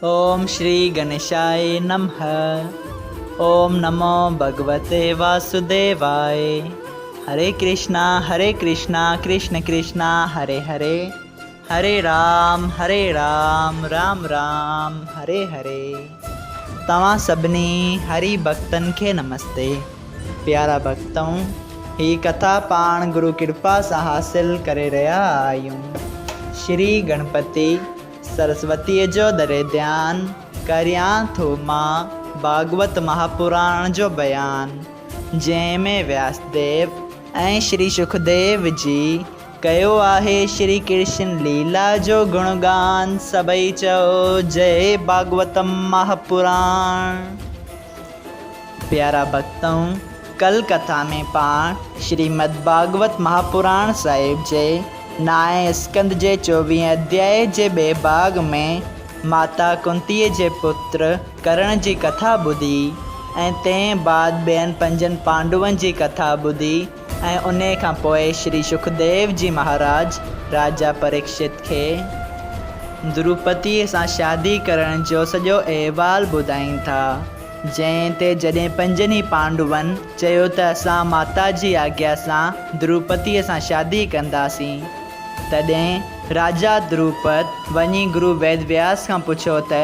ओम श्री गणेशाय नमः। ओम नमो भगवते वासुदेवाय। हरे कृष्णा कृष्ण कृष्णा हरे हरे, हरे राम राम राम हरे हरे। तव्हां सभिनी हरि भक्तन के नमस्ते। प्यारा भक्तों, ही कथा पाण गुरु कृपा से हासिल करे रहा आयूं। श्री गणपति सरस्वती जो दरे ध्यान करियां थो मां भागवत महापुराण जो बयान, जंहिंमें व्यासदेव ऐं श्री सुखदेव जी कयो आहे श्री कृष्ण लीला जो गुणगान। सभई चओ जय भागवतम महापुराण। प्यारा भक्तों, कल कथा में पाण श्रीमद् भागवत महापुराण साहिब जे नाए स्कंद जे 24 अध्याय जे बे भाग में माता कुंतीअ जे पुत्र कर्ण जी कथा ॿुधी ऐं तंहिं बाद ॿियनि 5 पांडवनि जी कथा ॿुधी ऐं उन खां पोइ श्री सुखदेव जी महाराज राजा परीक्षित खे द्रुपदीअ सां शादी करण जो सॼो अहिवाल ॿुधाइनि था। जंहिं ते जॾहिं 5 पांडवनि चयो त असां माता जी आज्ञा सां द्रुपदीअ सां शादी कंदासीं, तॾहिं राजा द्रुपद वञी गुरु वेदव्यास खां पुछियो त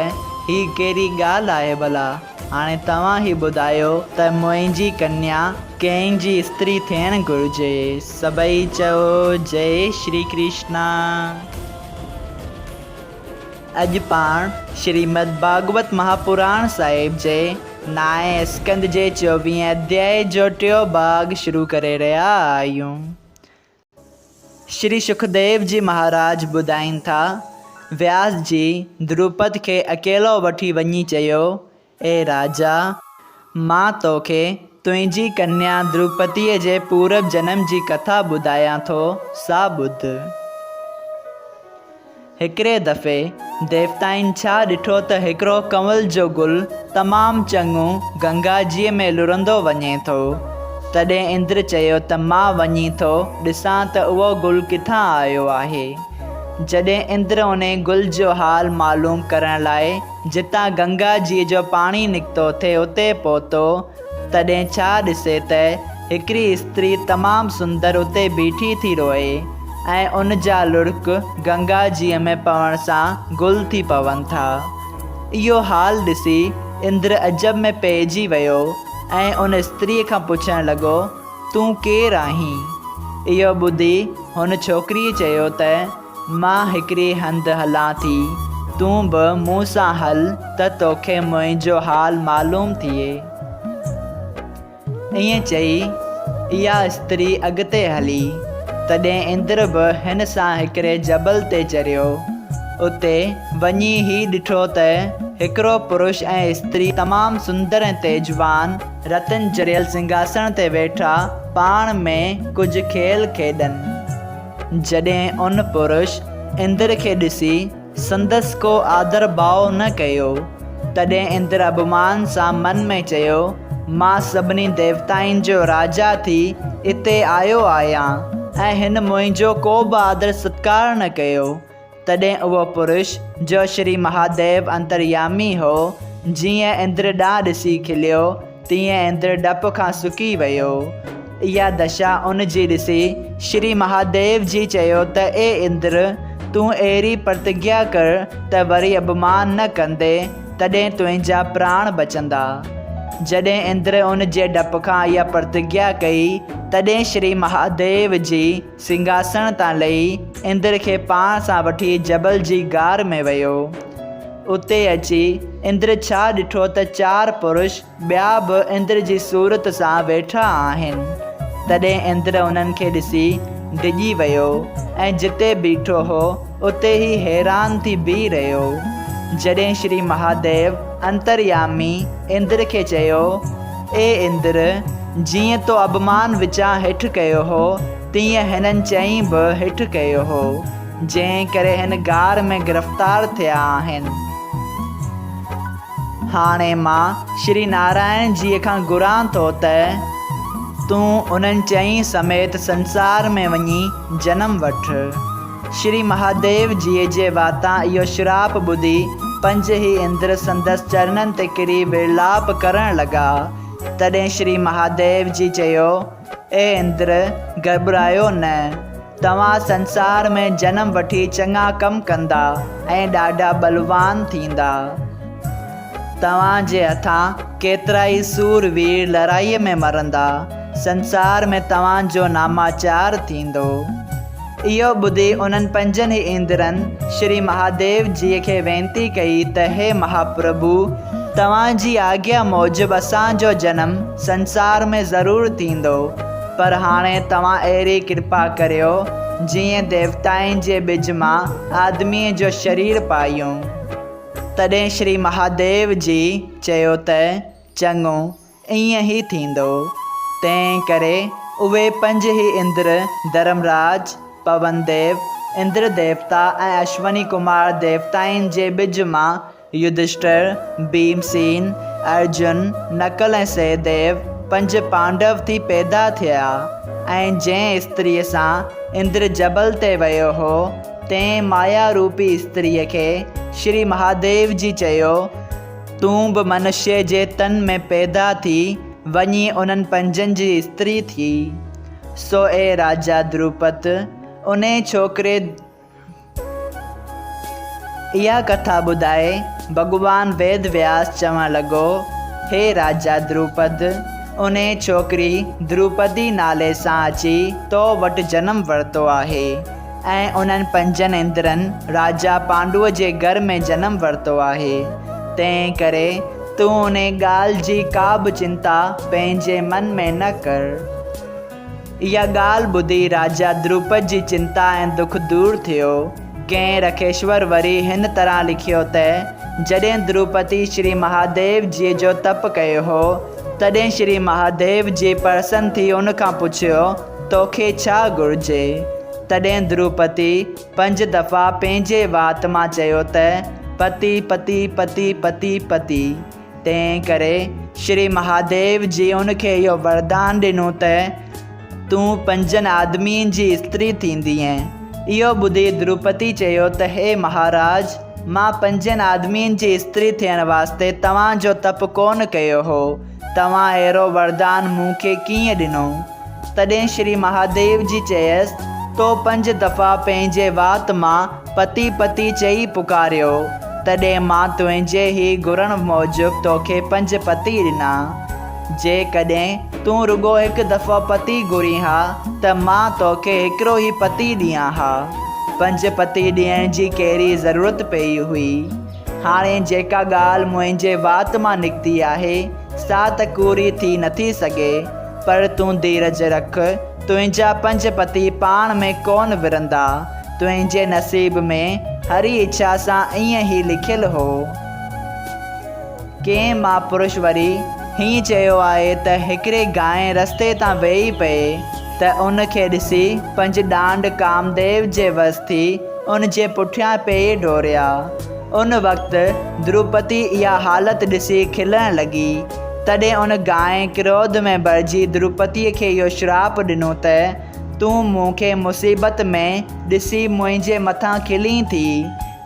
ही कहिड़ी ॻाल्हि आहे भला। हाणे तव्हां ही ॿुधायो त मुंहिंजी कन्या कंहिंजी स्त्री थियणु घुरिजे। सभई चओ जय श्री कृष्णा। अॼु पाण श्रीमद् भागवत महापुराण साहिब जे नाए स्कंद जे 24 अध्याय जो 3 भाग शुरू करे रहिया आहियूं। श्री सुखदेव जी महाराज ॿुधाइनि था, व्यास जी द्रुपद खे अकेलो वठी वञी चयो, ए राजा, मां तोखे तुंहिंजी कन्या द्रुपदीअ जे पूर्व जन्म जी कथा ॿुधायां थो, सा ॿुध। हिकिड़े दफ़े देवताउनि छा ॾिठो त हिकिड़ो कंवल जो गुल तमामु चङो गंगा जीअ में लुरंदो वञे थो। तॾहिं इंद्र चयो त मां वञी थो ॾिसां त उहो गुल किथां आयो आहे। जॾहिं इंद्र उन गुल जो हाल मालूम करण लाइ जितां गंगा जी जो पाणी निकितो थे उते पहुतो, तॾहिं छा ॾिसे त हिकिड़ी स्त्री तमामु सुंदर उते बीठी थी रोए ऐं उन जा लुड़क गंगा जीअ में पवण सां गुल थी पवनि था। इहो हाल ॾिसी इंद्र अजब में पइजी वियो ऐं उन स्त्रीअ खां पुछणु लॻो, तूं केरु आहीं? इहो ॿुधी हुन छोकिरीअ चयो त मां हिकिड़ी हंधि हलां थी, तूं बि मूं सां हल त तोखे मुंहिंजो हाल मालूम थिए। ईअं चई इहा स्त्री अॻिते हली। तॾहिं इंद्र बि हिन सां हिकिड़े जबल ते चढ़ियो। उते वञी ही ॾिठो त हिकिड़ो पुरुष ऐं स्त्री तमामु सुंदर ऐं तेजवान रतन जड़ियल सिंघासन ते वेठा पाण में कुझु खेल खेॾनि। जॾहिं उन पुरुष इंद्र खे ॾिसी संदसि को आदर भाव न कयो, तॾहिं इंद्र अभिमान सां मन में चयो, मां सभिनी देवताउनि जो राजा थी हिते आयो आहियां ऐं हिन मुंहिंजो को बि आदर सत्कार न कयो। तॾहिं उहो पुरुष जो श्री महादेव अंतर्यामी हो, जीअं इंद्र ॾांहुं ॾिसी खिलियो तीअं इंद्र डप खां सुकी वियो। इहा दशा उन जी ॾिसी श्री महादेव जी चयो त ए इंद्र, तूं अहिड़ी प्रतिज्ञा कर त वरी अभिमान न कंदे, तॾहिं तुंहिंजा प्राण बचंदा। जॾहिं इंद्र उन जे डप खां इहा प्रतिज्ञा कई, तॾहिं श्री महादेव जी सिंघासन तां लही इंद्र खे पाण सां वठी जबल जी गार में वियो। उते अची इंद्र छा ॾिठो त 4 पुरुष ॿिया बि इंद्र जी सूरत सां वेठा आहिनि। तॾहिं इंद्र उन्हनि खे ॾिसी डिॼी वियो ऐं जिते बीठो हो उते ई हैरान थी बीह रहियो। जॾहिं श्री महादेव अंतर्यामी इंद्र खे चयो, ए इंद्र, जीअं तो अभिमान विचां हेठि कयो हो तीअं हिननि चईं बि हेठि कयो हो, जंहिं करे हिन गार में गिरफ़्तार थिया आहिनि। हाणे मां श्री नारायण जीअ खां घुरां थो त तूं उन्हनि चईं समेत संसार में वञी जनम वठ। श्री महादेव जी जे वातां इहो श्राप ॿुधी पंज ही इंद्र संदसि चरणनि ते किरी विर्लाप करण लॻा। तॾहिं श्री महादेव जी चयो, ए इंद्र, घबरायो न। तव्हां संसार में जनम वठी चङा कम कंदा ऐं ॾाढा बलवान थींदा। तव्हांजे हथां केतिरा ई सूरवीर लड़ाईअ में मरंदा। संसार में तव्हांजो नामाचार थींदो। इहो ॿुधी उन्हनि पंजनि ई इंद्रनि श्री महादेव जी खे वेनती कई त हे महाप्रभु, तव्हांजी आज्ञा मूजिबि असांजो जनम संसार में ज़रूरु थींदो, पर हाणे तव्हां अहिड़ी कृपा करियो जीअं देवताउनि जे बिज मां आदमीअ जो शरीर पायूं। तॾहिं श्री महादेव जी चयो त चङो, ईअं ई थींदो। तंहिं करे उहे पंज ई इंद्र धर्मराज, पवनदेव, इंद्र देवता ऐं अश्वनी कुमार देवताउनि जे बिज मां युधिष्ठिर, भीमसेन, अर्जुन, नकुल ऐं सहदेव पंज पांडव थी पैदा थिया। ऐं जंहिं स्त्रीअ सां इंद्र जबल ते वियो हो, तंहिं माया रूपी स्त्रीअ खे श्री महादेव जी चयो, तूं बि मनुष्य जे तन में पैदा थी वञी उन्हनि पंजनि जी स्त्री थी। सो ए राजा द्रुपद, उन छोकिरे इहा कथा ॿुधाए भॻवान वेद व्यास चवणु लॻो, हे राजा द्रुपद, उन छोकिरी द्रुपदी नाले सां अची तो वटि जनमु वरितो आहे ऐं उन्हनि पंजनि इंद्रनि राजा पांडुअ जे घर में जनमु वरितो आहे। तंहिं करे तूं उन ॻाल्हि जी का बि चिंता पंहिंजे मन में न कर। इहा ॻाल्हि ॿुधी राजा द्रुपद जी चिंता ऐं दुख दूर थियो। कंहिं रखेश्वर वरी हिन तरह लिखियो त जॾहिं द्रुपदी श्री महादेव जी जो तप कयो हो, तॾहिं श्री महादेव जी प्रसन्न थी उन खां पुछियो, तोखे छा घुरिजे? तॾहिं द्रुपदी 5 दफ़ा पंहिंजे वात मां चयो त पति पति पति पति पति। तंहिं करे श्री महादेव जी उनखे इहो वरदान ॾिनो त तूं 5 आदमियुनि जी स्त्री थींदीअं। इहो ॿुधी द्रुपदी चयो त हे महाराज, मां 5 आदमियुनि जी स्त्री थियण वास्ते तव्हांजो तप कोन कयो हो। तव्हां अहिड़ो वरदान मूंखे कीअं ॾिनो? तॾहिं श्री महादेव जी चयसि, तो 5 दफ़ा पंहिंजे वात मां पति पति चई पुकारियो, तॾहिं मां तुंहिंजे ई घुरण मूजिबि तोखे 5 पति ॾिना। जेकॾहिं तूं रुॻो 1 दफ़ो पति घुरी हा त मां तोखे हिकिड़ो ई पति ॾियां हा। 5 पति ॾियण जी कहिड़ी ज़रूरत पई हुई? हाणे जेका ॻाल्हि मुंहिंजे वात मां निकिती आहे सा त पूरी थी नथी सघे, पर तूं धीरज रख। तुंहिंजा 5 पति पाण में कोन विरंदा। तुंहिंजे नसीब में हरी इच्छा सां ईअं ई लिखियलु हो। कंहिं महापुरुष वरी हीअं चयो आहे त हिकिड़े गांइ रस्ते तां वेही पए त उनखे ॾिसी 5 डांड कामदेव जे वस थी उन जे पुठियां पेई डोड़िया। उन वक़्तु द्रुपदी इहा हालत ॾिसी खिलण लॻी। तॾहिं उन गांइ क्रोध में भरिजी द्रुपदीअ खे इहो श्राप ॾिनो त तूं मूंखे मुसीबत में ॾिसी मुंहिंजे मथां खिली थी,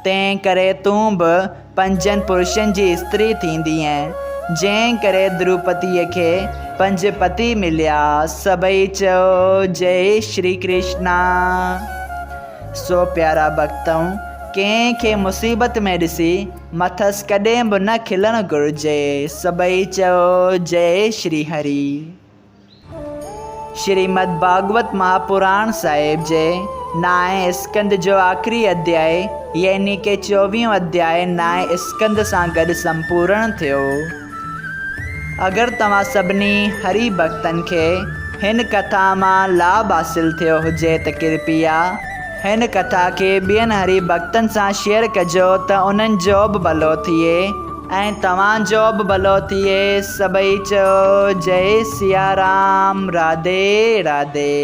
तंहिं करे तूं बि 5 पुरुषनि जी स्त्री थींदीअं। जंहिं करे द्रुपदीअ खे 5 पति मिलिया। सभई चयो जय श्री कृष्णा। सो प्यारा भक्तों, कंहिंखे मुसीबत में ॾिसी मथसि कॾहिं बि न खिलणु घुरिजे। सभई चयो जय श्री हरि। श्रीमद् भागवत महापुराण साहिब जे 9 स्कंद जो आख़िरी अध्याय यानी के 24 अध्याय 9 स्कंद सां गॾु संपूर्ण थियो। अगरि तव्हां सभिनी हरि भक्तनि खे हिन कथा मां लाभ हासिल थियो हुजे त कृपया हिन कथा खे ॿियनि हरि भक्तनि सां शेयर कजो त उन्हनि जो बि भलो थिए ऐं तव्हांजो बि भलो थिए। सभई चयो जय सिया राम। राधे राधे।